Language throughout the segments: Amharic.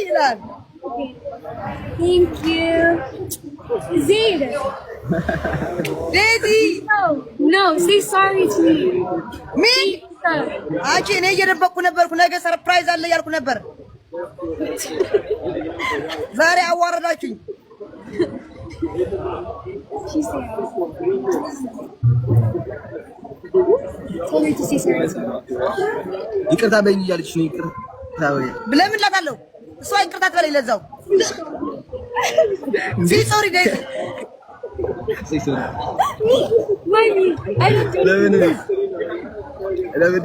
ይላል። Thank you. Zaid. Daisy. No, say sorry to me. Me? አንቺ እኔ እየደበቅኩ ነበርኩ። ነገ ሰርፕራይዝ አለ ያልኩ ነበር። ዛሬ አዋረዳችሁኝ። ይቅርታ በይኝ እያለች ነው። ይቅርታ በይ ለምን እላታለሁ? እሷ ይቅርታ ትበለኝ ለዛው። ሶሪ ዴዚ ለምን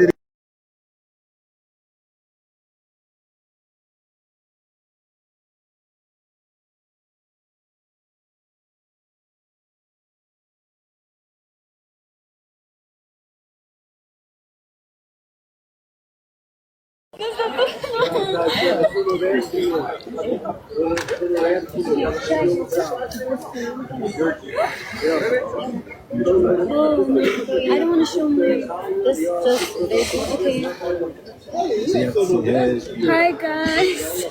I don't want to show my this just okay. Hi guys.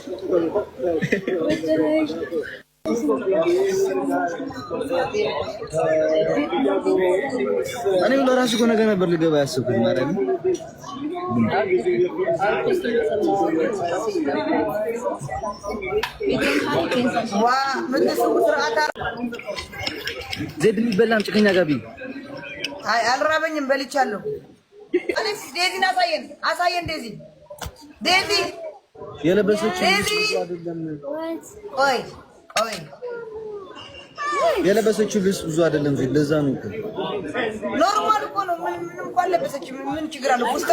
What the heck? እኔ ለራሱ እኮ ነገ ነበር ልገባ ያሰብኩት ማለት ነው። ዜድ የሚበላም ጭከኛ ጋቢ አይ አልራበኝም፣ በልቻለሁ። አሌክስ ዴዚን አሳየን ዴዚ የለበሰችው አይደለም። ቆይ የለበሰችው ልብስ ብዙ አይደለም። ዜድ ለዛ ነው እኮ ኖርማል እኮ ነው። ምንም እንኳን ለበሰችው ምን ችግር አለው? ፖስታ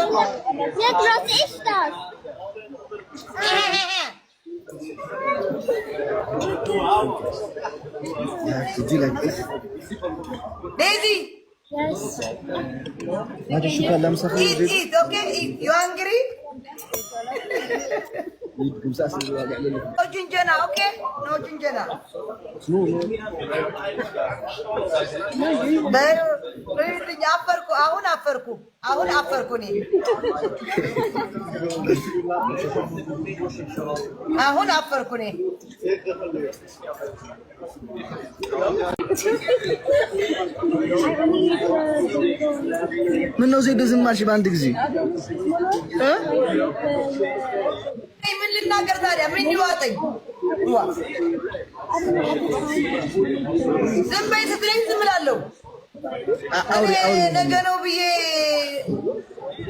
ዴዚ Yes. Eat, okay? Eat. You hungry? No ginjana, okay? No ginjana. አሁን አፈርኩ እኔ ምን ነው ዜድ ዝም አልሽ በአንድ ጊዜ? ምን ልናገር ታዲያ? ምን ይዋጠኝ? ዝም በይ ስትለኝ ዝም እላለሁ። ነገ ነው ብዬ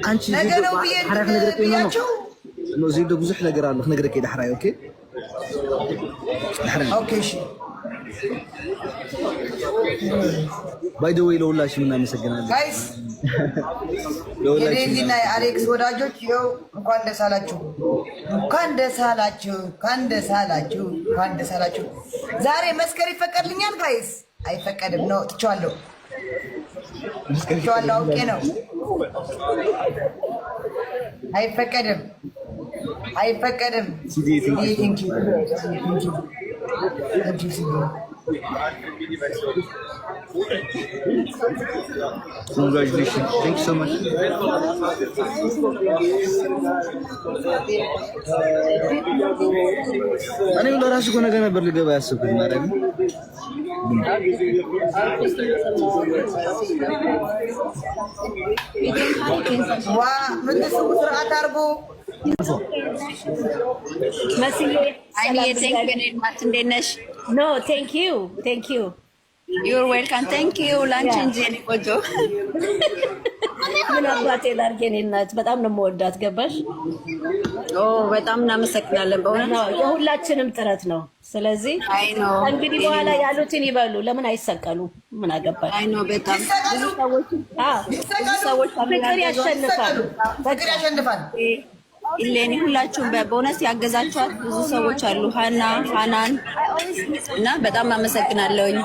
አንቺ حرف نقدر كينو نو زيد بزح ነገር አለ نقدر كده حراي اوكي حراي اوكي እሺ ባይ ዘ ዌይ ለሁላችሁም እናመሰግናለን ጋይስ። የዴዚና የአሌክስ ወዳጆች ይኸው እንኳን ደስ አላችሁ። ዛሬ መስከር ይፈቀድልኛል ጋይስ? አይፈቀድም ነው ትቻለሁ። አውቄ ነው። አይፈቀድም። Congratulations. Thank you so much. እኔ ለራሱ እኮ ነገ ነበር ልገባ ያሰብኩት ማለት ነው። ዋ ምን ስርዓት አድርጎ No, thank you. You're welcome. Thank you. Lunch and jelly kojo. ምን አባቴ ላድርግ የኔ እናት በጣም ነው የምወዳት ገባሽ? በጣም እናመሰግናለን በእውነት ነው የሁላችንም ጥረት ነው። ስለዚህ እንግዲህ በኋላ ያሉትን ይበሉ። ለምን አይሰቀሉ? ምን አገባኝ? አይ ነው በጣም ብዙ ሰዎች ፍቅር ያሸንፋል። ኢሌኒ ሁላችሁም በቦነስ ያገዛችኋት ብዙ ሰዎች አሉ። ሃናን እና በጣም አመሰግናለሁኝ።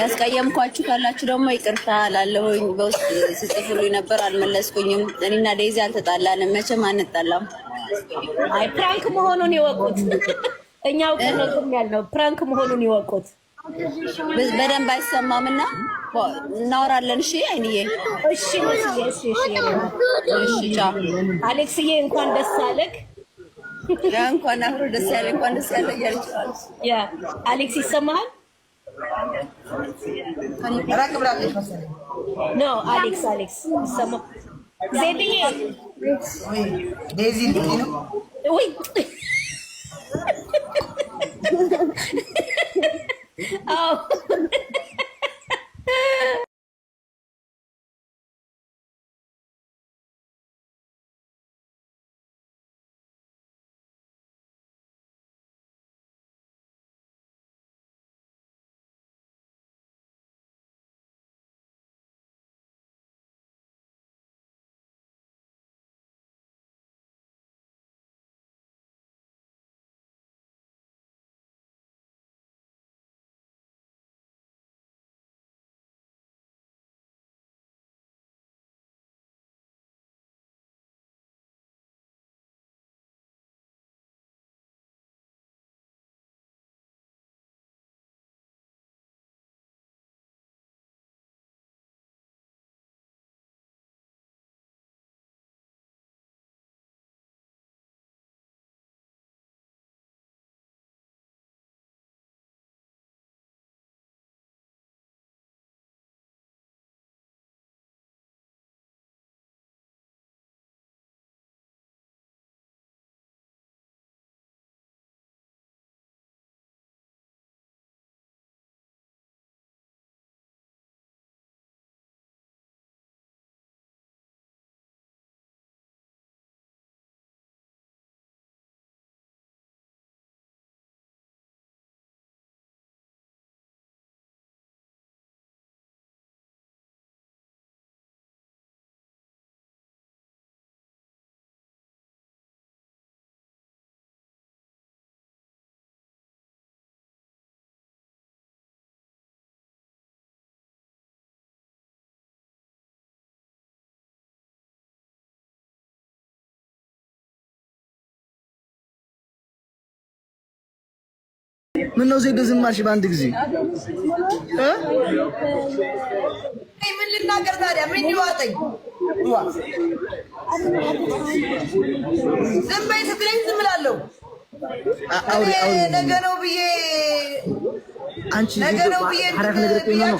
ያስቀየምኳችሁ ካላችሁ ደግሞ ይቅርታ እላለሁኝ። በውስጥ ስጽፉልኝ ነበር አልመለስኩኝም። እኔና ዴዚ አልተጣላንም፣ መቼም አንጣላም። አይ ፕራንክ መሆኑን ይወቁት። እኛው ከነቁም ያልነው ፕራንክ መሆኑን ይወቁት። በደንብ አይሰማምና እናወራለን። እሺ አይንዬ፣ እሺ ቻው። አሌክስዬ እንኳን ደስ አለህ። ያ እንኳን አብሮ ደስ ያለ እንኳን ደስ ያለ እያለች ያ አሌክስ ይሰማሃል? ራቅ ብላለች መሰለኝ። ኖ አሌክስ ይሰማ ዜድዬ ወይ ዴዚ ነው ወይ አዎ ምን ነው ዜድ ዝም አልሽ በአንድ ጊዜ? ምን ልናገር ታዲያ? ምን ይዋጠኝ? ዝም በይ ስትለኝ ዝም እላለሁ። ነገ ነው ብዬ አንቺ حرف نقدر بينهم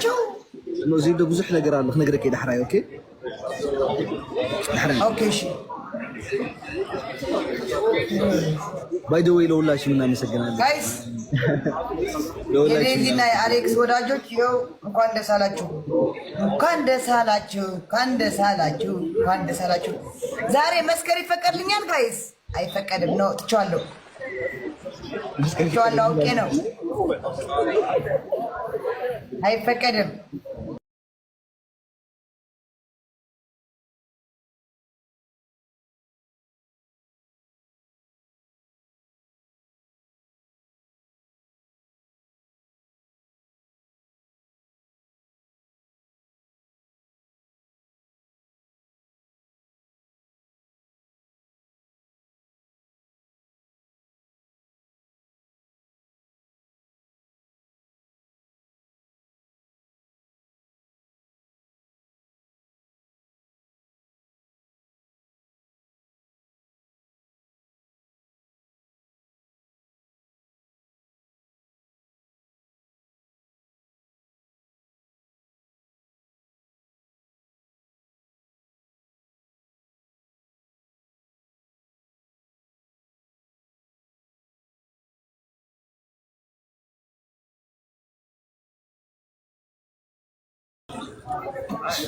إنه زيد بزح نقدر الله نقدر كده حراي أوكي أوكي شيء باي ذا واي لو لا شيء منا مسجنا ጋይስ የዴዚና የአሌክስ ወዳጆች ይኸው እንኳን ደስ አላችሁ፣ እንኳን ደስ አላችሁ፣ እንኳን ደስ አላችሁ፣ እንኳን ደስ አላችሁ። ዛሬ መስከር ይፈቀድልኛል ጋይስ? አይፈቀድም ነው ትቼዋለሁ፣ ትቼዋለሁ፣ አውቄ ነው አይፈቀድም።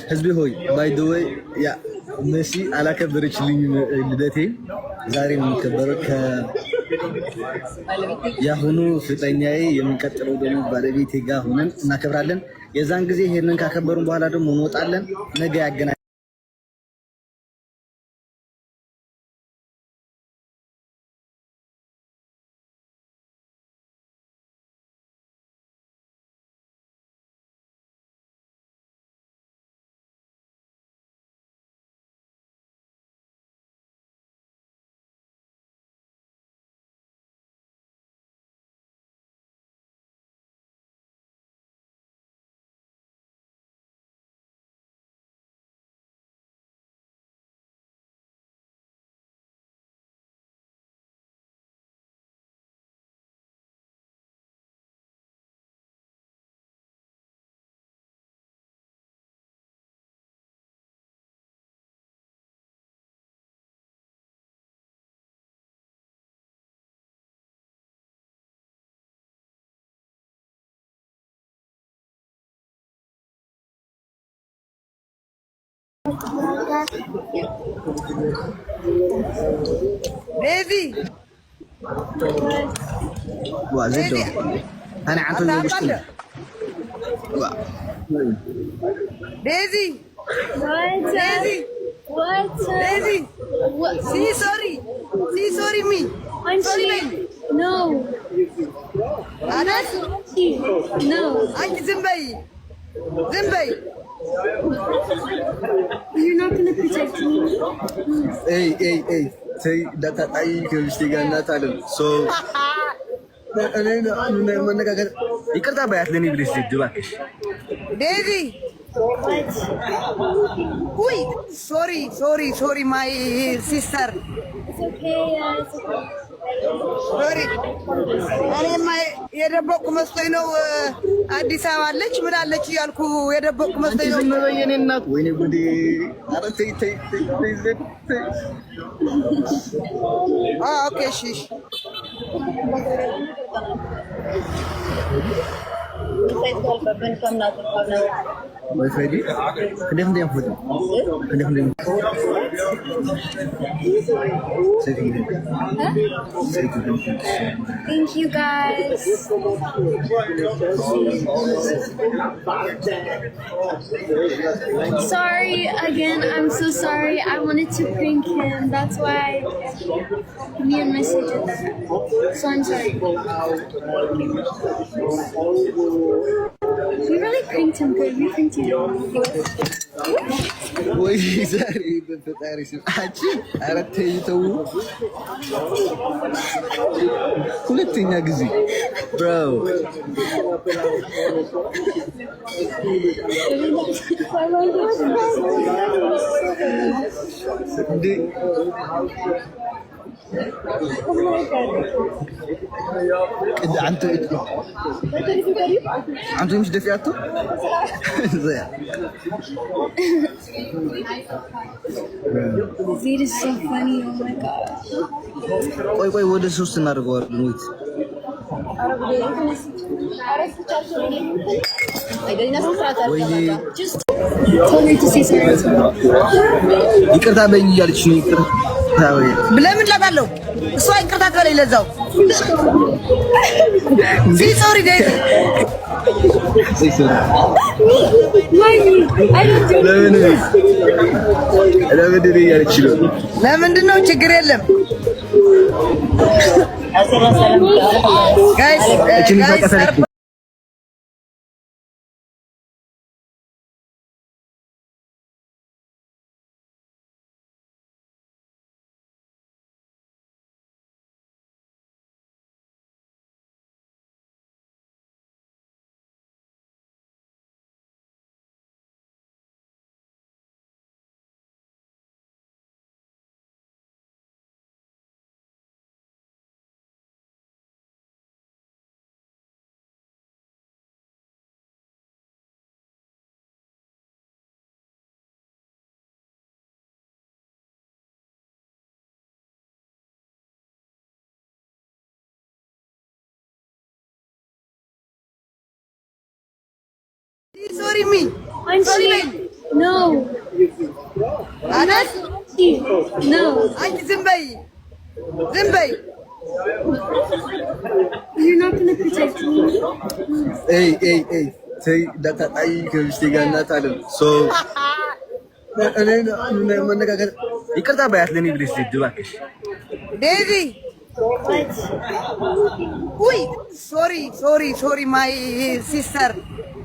ህዝቢ ሆይ ባይ ዘ ዌይ ያ መሲ አላከበረችልኝም ልደቴን። ዛሬ ነው የሚከበረው የአሁኑ ፍቅረኛዬ የምንቀጥለው ደግሞ ባለቤቴ ጋር ሆነን እናከብራለን። የዛን ጊዜ ይሄንን ካከበሩን በኋላ ደግሞ እንወጣለን። ነገ ያገናኝ ديزي وزيدو انا عنده مشكله ديزي What? ديزي What? ديزي What? سي سوري مي Anchi. No. انا Anchi. No. انت زنبي You're not gonna protect me. اي تي داتا اي كمشتيغانا تعلم سو انا منغاغر يقرتا بايات لني بليز دباكش ديزي What? وي سوري ماي سيستر It's okay. It's okay. ሶሪ እኔማ የደበቅኩ መስሎኝ ነው። አዲስ አበባ አለች ምን አለች እያልኩ የደበቅኩ መስሎኝ ነው። ዝም በይ የኔ እናት። ወይኔ ጉዴ! ኧረ ተይ። ኦኬ እሺ ወይ ፍሬዲ እንደምን ፎቶ እንደምን Thank you guys. Sorry again. I'm so sorry. I wanted to prank him. That's why me and Missy did that. So I'm sorry. We really pranked him good. We pranked him. ወይ ዛሬ በፈጣሪ ስም አንቺ ኧረ ተይ ተው። ሁለተኛ ጊዜ ብሮ እንዴ አንተ مش ደፊያቱ ዘያ Zed is so funny. Oh my gosh. ቆይ ወደ ሶስት እናደርገዋለን ወይት Just tell her to say sorry to me. ይቅርታ በይኝ እያለች ነው። ይቅርታ ወይ ለምን ላታለው እሷ ይቅርታ ትበለኝ ለዛው ሲ ሶሪ ዴዚ Why me? I don't do ለምን እያለች ነው። ለምንድን ነው ችግር የለም ጋይስ ሶሪ ሚ Anchi. No. አናስ Anchi. No. አንቺ ዝም በይ You're not gonna protect me. ኤይ ተይ ዳታ አይ ከብሽቲጋና ታለም ሶ እኔ መነጋገር ይቅርታ ባያት ለኔ ብለሽ ድባክሽ ዴዚ What? ውይ ሶሪ ማይ ሲስተር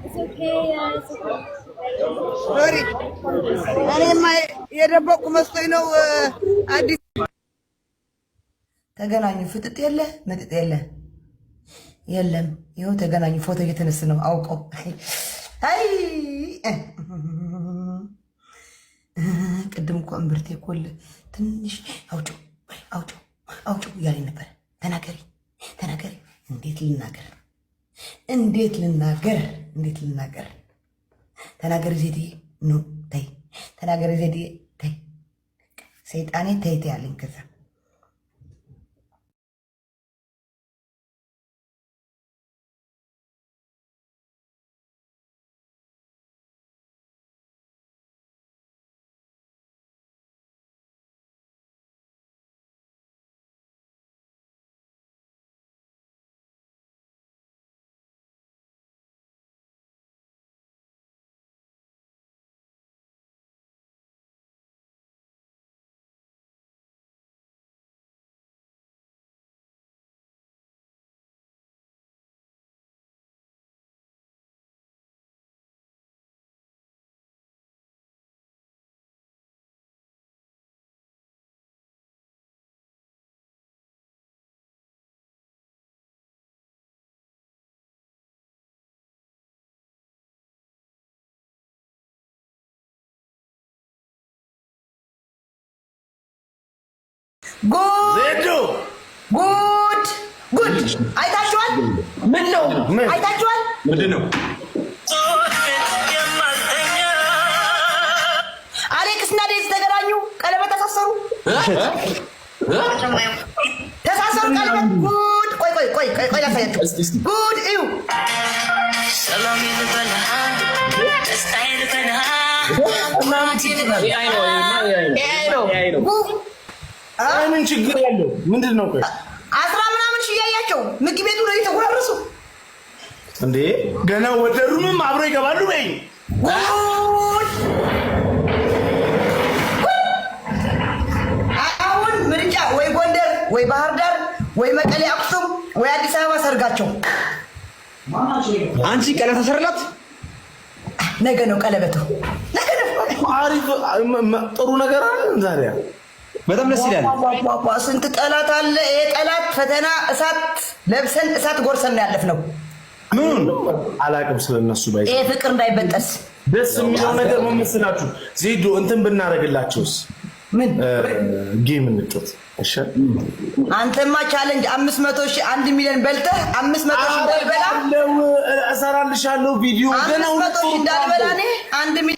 It's okay. It's okay. ሶሪ እኔማ የደበቅኩ መስሎኝ ነው። አዲስ ተገናኙ። ፍጥጥ የለ መጥጥ የለም። ይኸው ተገናኙ። ፎቶ እየተነሱ ነው አውቀው። አይ ቅድም እኮ እምብርቴ ኮል ትንሽ አውጭው እያለኝ ነበር። ተናገሪ እንዴት ልናገር ተናገሪ ዜድዬ ኖ ተይ ተናገሪ ዜድዬ ተይ ሰይጣኔ ተይ ያለኝ ከዛ ጉድ ጉድ ጉድ አይታችኋል? ምን ነው አይታችኋል? ምንድን ነው? አሌክስ እና ዴዝ ተገናኙ፣ ቀለበት ተሳሰሩ። ተሳሰሩ ቀለበት። ጉድ ቆይ ላሳያችሁ። ጉድ እዩ። ምን ችግር ያለው ምንድን ነው? ቆይ 10 ምናምን ሺህ እያያቸው ምግብ ቤቱ ላይ ተጎራረሱ እንዴ! ገና ወደ ሩምም አብረው ይገባሉ። በይ አሁን ምርጫ ወይ ጎንደር ወይ ባህር ዳር ወይ መቀሌ አክሱም ወይ አዲስ አበባ ሰርጋቸው። አንቺ ቀለበት ተሰርላት ነገ ነው ቀለበቱ። ነገ ነው። አሪፍ ጥሩ ነገር አለ ዛሬ። በጣም ደስ ይላል። ስንት ጠላት አለ። ይሄ ጠላት ፈተና እሳት ለብሰን እሳት ጎርሰን ነው ያለፍነው። ምን አላቅም ስለነሱ ባይ ይሄ ፍቅር እንዳይበጠስ ደስ የሚለው ነገር ምን መሰላችሁ? ዜዶ እንትን ብናረግላቸውስ ምን ጌም እንጫወት? እሺ አንተማ ቻሌንጅ 500,000 1 ሚሊዮን በልተህ 500,000 እንዳልበላ እሰራልሻለሁ ቪዲዮ ገና 500,000 እንዳልበላ እኔ 1 ሚሊዮን